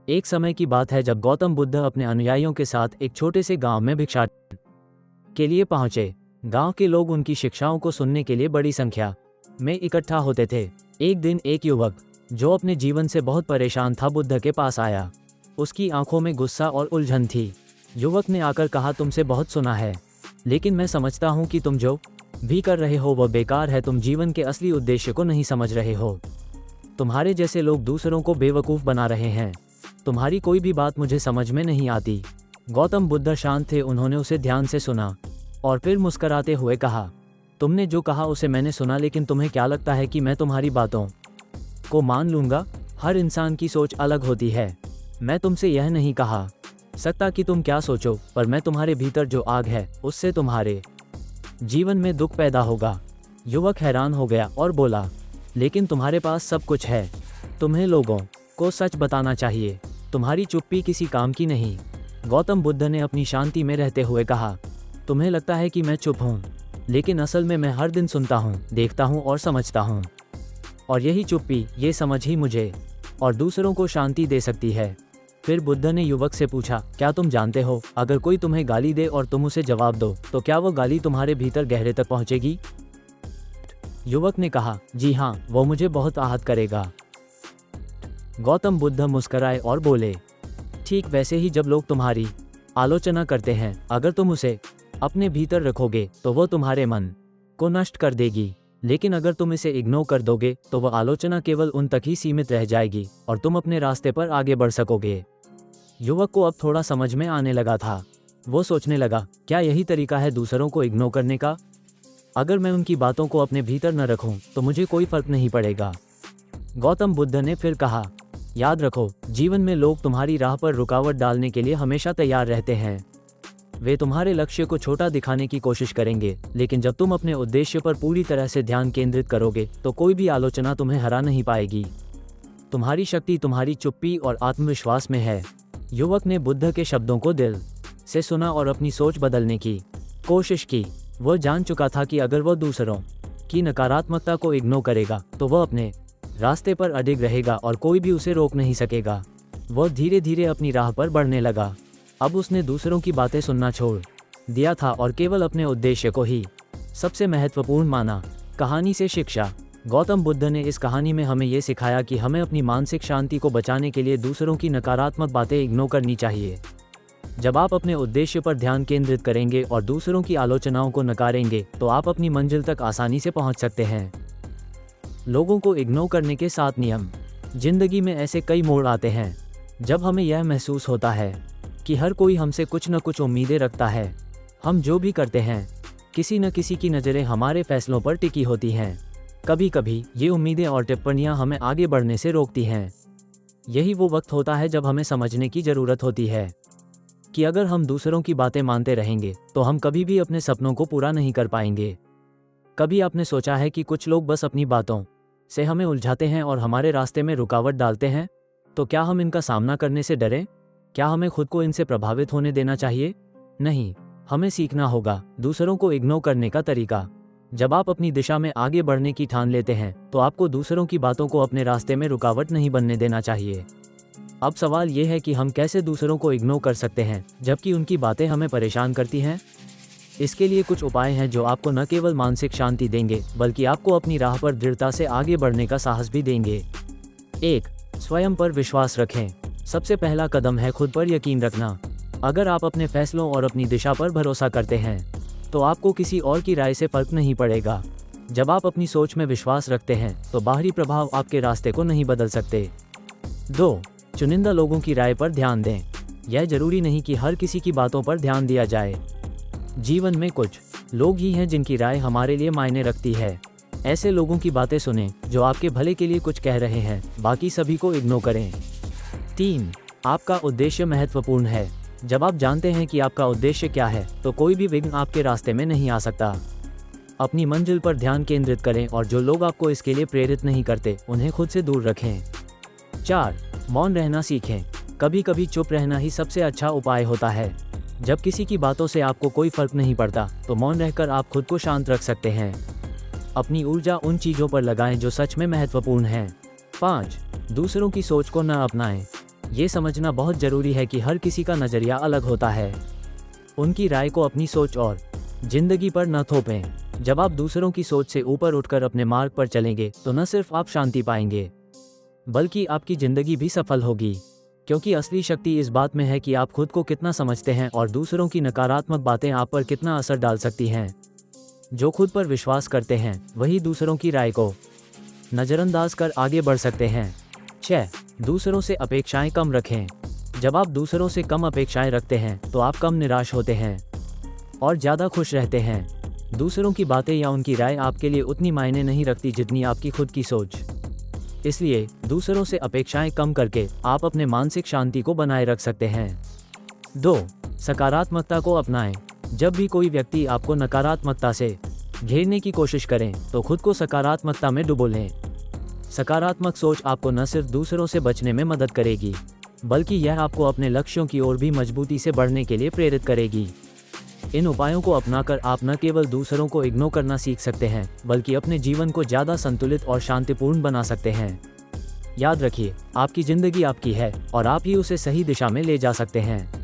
एक समय की बात है जब गौतम बुद्ध अपने अनुयायियों के साथ एक छोटे से गांव में भिक्षा के लिए पहुंचे। गांव के लोग उनकी शिक्षाओं को सुनने के लिए बड़ी संख्या में इकट्ठा होते थे। एक दिन एक युवक जो अपने जीवन से बहुत परेशान था बुद्ध के पास आया। उसकी आंखों में गुस्सा और उलझन थी। युवक ने आकर कहा, तुमसे बहुत सुना है, लेकिन मैं समझता हूँ कि तुम जो भी कर रहे हो वह बेकार है। तुम जीवन के असली उद्देश्य को नहीं समझ रहे हो। तुम्हारे जैसे लोग दूसरों को बेवकूफ़ बना रहे हैं। तुम्हारी कोई भी बात मुझे समझ में नहीं आती। गौतम बुद्ध शांत थे। उन्होंने उसे ध्यान से सुना और फिर मुस्कराते हुए कहा, तुमने जो कहा उसे मैंने सुना, लेकिन तुम्हें क्या लगता है कि मैं तुम्हारी बातों को मान लूँगा? हर इंसान की सोच अलग होती है। मैं तुमसे यह नहीं कहा सकता कि तुम क्या सोचो, पर मैं तुम्हारे भीतर जो आग है उससे तुम्हारे जीवन में दुख पैदा होगा। युवक हैरान हो गया और बोला, लेकिन तुम्हारे पास सब कुछ है। तुम्हें लोगों को सच बताना चाहिए। तुम्हारी चुप्पी किसी काम की नहीं। गौतम बुद्ध ने अपनी शांति में रहते हुए कहा, तुम्हें लगता है कि मैं चुप हूँ, लेकिन असल में मैं हर दिन सुनता हूँ, देखता हूँ और समझता हूँ। और यही चुप्पी, ये समझ ही मुझे और दूसरों को शांति दे सकती है। फिर बुद्ध ने युवक से पूछा, क्या तुम जानते हो, अगर कोई तुम्हें गाली दे और तुम उसे जवाब दो तो क्या वो गाली तुम्हारे भीतर गहरे तक पहुंचेगी? युवक ने कहा, जी हाँ, वो मुझे बहुत आहत करेगा। गौतम बुद्ध मुस्कराए और बोले, ठीक वैसे ही जब लोग तुम्हारी आलोचना करते हैं, अगर तुम उसे अपने भीतर रखोगे तो वो तुम्हारे मन को नष्ट कर देगी, लेकिन अगर तुम इसे इग्नोर कर दोगे तो वह आलोचना केवल उन तक ही सीमित रह जाएगी और तुम अपने रास्ते पर आगे बढ़ सकोगे। युवक को अब थोड़ा समझ में आने लगा था। वो सोचने लगा, क्या यही तरीका है दूसरों को इग्नोर करने का? अगर मैं उनकी बातों को अपने भीतर न रखूं तो मुझे कोई फर्क नहीं पड़ेगा। गौतम बुद्ध ने फिर कहा, याद रखो, जीवन में लोग तुम्हारी राह पर रुकावट डालने के लिए हमेशा तैयार रहते हैं। वे तुम्हारे लक्ष्य को छोटा दिखाने की कोशिश करेंगे, लेकिन जब तुम अपने उद्देश्य पर पूरी तरह से ध्यान केंद्रित करोगे तो कोई भी आलोचना तुम्हें हरा नहीं पाएगी। तुम्हारी शक्ति तुम्हारी चुप्पी और आत्मविश्वास में है। युवक ने बुद्ध के शब्दों को दिल से सुना और अपनी सोच बदलने की कोशिश की। वह जान चुका था कि अगर वह दूसरों की नकारात्मकता को इग्नोर करेगा तो वह अपने रास्ते पर अडिग रहेगा और कोई भी उसे रोक नहीं सकेगा। वह धीरे धीरे अपनी राह पर बढ़ने लगा। अब उसने दूसरों की बातें सुनना छोड़ दिया था और केवल अपने उद्देश्य को ही सबसे महत्वपूर्ण माना। कहानी से शिक्षा। गौतम बुद्ध ने इस कहानी में हमें ये सिखाया कि हमें अपनी मानसिक शांति को बचाने के लिए दूसरों की नकारात्मक बातें इग्नोर करनी चाहिए। जब आप अपने उद्देश्य पर ध्यान केंद्रित करेंगे और दूसरों की आलोचनाओं को नकारेंगे तो आप अपनी मंजिल तक आसानी से पहुंच सकते हैं। लोगों को इग्नोर करने के 7 नियम। जिंदगी में ऐसे कई मोड़ आते हैं जब हमें यह महसूस होता है कि हर कोई हमसे कुछ न कुछ उम्मीदें रखता है। हम जो भी करते हैं, किसी न किसी की नज़रें हमारे फैसलों पर टिकी होती हैं। कभी कभी ये उम्मीदें और टिप्पणियां हमें आगे बढ़ने से रोकती हैं। यही वो वक्त होता है जब हमें समझने की ज़रूरत होती है कि अगर हम दूसरों की बातें मानते रहेंगे तो हम कभी भी अपने सपनों को पूरा नहीं कर पाएंगे। कभी आपने सोचा है कि कुछ लोग बस अपनी बातों से हमें उलझाते हैं और हमारे रास्ते में रुकावट डालते हैं? तो क्या हम इनका सामना करने से डरें? क्या हमें खुद को इनसे प्रभावित होने देना चाहिए? नहीं, हमें सीखना होगा दूसरों को इग्नोर करने का तरीका। जब आप अपनी दिशा में आगे बढ़ने की ठान लेते हैं तो आपको दूसरों की बातों को अपने रास्ते में रुकावट नहीं बनने देना चाहिए। अब सवाल ये है कि हम कैसे दूसरों को इग्नोर कर सकते हैं जबकि उनकी बातें हमें परेशान करती हैं। इसके लिए कुछ उपाय हैं जो आपको न केवल मानसिक शांति देंगे बल्कि आपको अपनी राह पर दृढ़ता से आगे बढ़ने का साहस भी देंगे। 1. स्वयं पर विश्वास रखें। सबसे पहला कदम है खुद पर यकीन रखना। अगर आप अपने फैसलों और अपनी दिशा पर भरोसा करते हैं तो आपको किसी और की राय से फर्क नहीं पड़ेगा। जब आप अपनी सोच में विश्वास रखते हैं तो बाहरी प्रभाव आपके रास्ते को नहीं बदल सकते। 2. चुनिंदा लोगों की राय पर ध्यान दें। यह जरूरी नहीं कि हर किसी की बातों पर ध्यान दिया जाए। जीवन में कुछ लोग ही हैं जिनकी राय हमारे लिए मायने रखती है। ऐसे लोगों की बातें सुनें जो आपके भले के लिए कुछ कह रहे हैं, बाकी सभी को इग्नोर करें। 3. आपका उद्देश्य महत्वपूर्ण है। जब आप जानते हैं कि आपका उद्देश्य क्या है तो कोई भी विघ्न आपके रास्ते में नहीं आ सकता। अपनी मंजिल पर ध्यान केंद्रित करें और जो लोग आपको इसके लिए प्रेरित नहीं करते उन्हें खुद से दूर रखें। 4. मौन रहना सीखें। कभी कभी चुप रहना ही सबसे अच्छा उपाय होता है। जब किसी की बातों से आपको कोई फर्क नहीं पड़ता तो मौन रहकर आप खुद को शांत रख सकते हैं। अपनी ऊर्जा उन चीज़ों पर लगाएं जो सच में महत्वपूर्ण हैं। 5. दूसरों की सोच को न अपनाएं। ये समझना बहुत जरूरी है कि हर किसी का नज़रिया अलग होता है। उनकी राय को अपनी सोच और जिंदगी पर न थोपें। जब आप दूसरों की सोच से ऊपर उठकर अपने मार्ग पर चलेंगे तो न सिर्फ आप शांति पाएंगे, बल्कि आपकी जिंदगी भी सफल होगी। क्योंकि असली शक्ति इस बात में है कि आप खुद को कितना समझते हैं और दूसरों की नकारात्मक बातें आप पर कितना असर डाल सकती हैं। जो खुद पर विश्वास करते हैं वही दूसरों की राय को नज़रअंदाज कर आगे बढ़ सकते हैं। 6. दूसरों से अपेक्षाएं कम रखें। जब आप दूसरों से कम अपेक्षाएं रखते हैं तो आप कम निराश होते हैं और ज़्यादा खुश रहते हैं। दूसरों की बातें या उनकी राय आपके लिए उतनी मायने नहीं रखती जितनी आपकी खुद की सोच। इसलिए दूसरों से अपेक्षाएं कम करके आप अपने मानसिक शांति को बनाए रख सकते हैं। 2. सकारात्मकता को अपनाएं। जब भी कोई व्यक्ति आपको नकारात्मकता से घेरने की कोशिश करें तो खुद को सकारात्मकता में डुबो लें। सकारात्मक सोच आपको न सिर्फ दूसरों से बचने में मदद करेगी, बल्कि यह आपको अपने लक्ष्यों की ओर भी मजबूती से बढ़ने के लिए प्रेरित करेगी। इन उपायों को अपनाकर आप न केवल दूसरों को इग्नोर करना सीख सकते हैं, बल्कि अपने जीवन को ज़्यादा संतुलित और शांतिपूर्ण बना सकते हैं। याद रखिए, आपकी ज़िंदगी आपकी है और आप ही उसे सही दिशा में ले जा सकते हैं।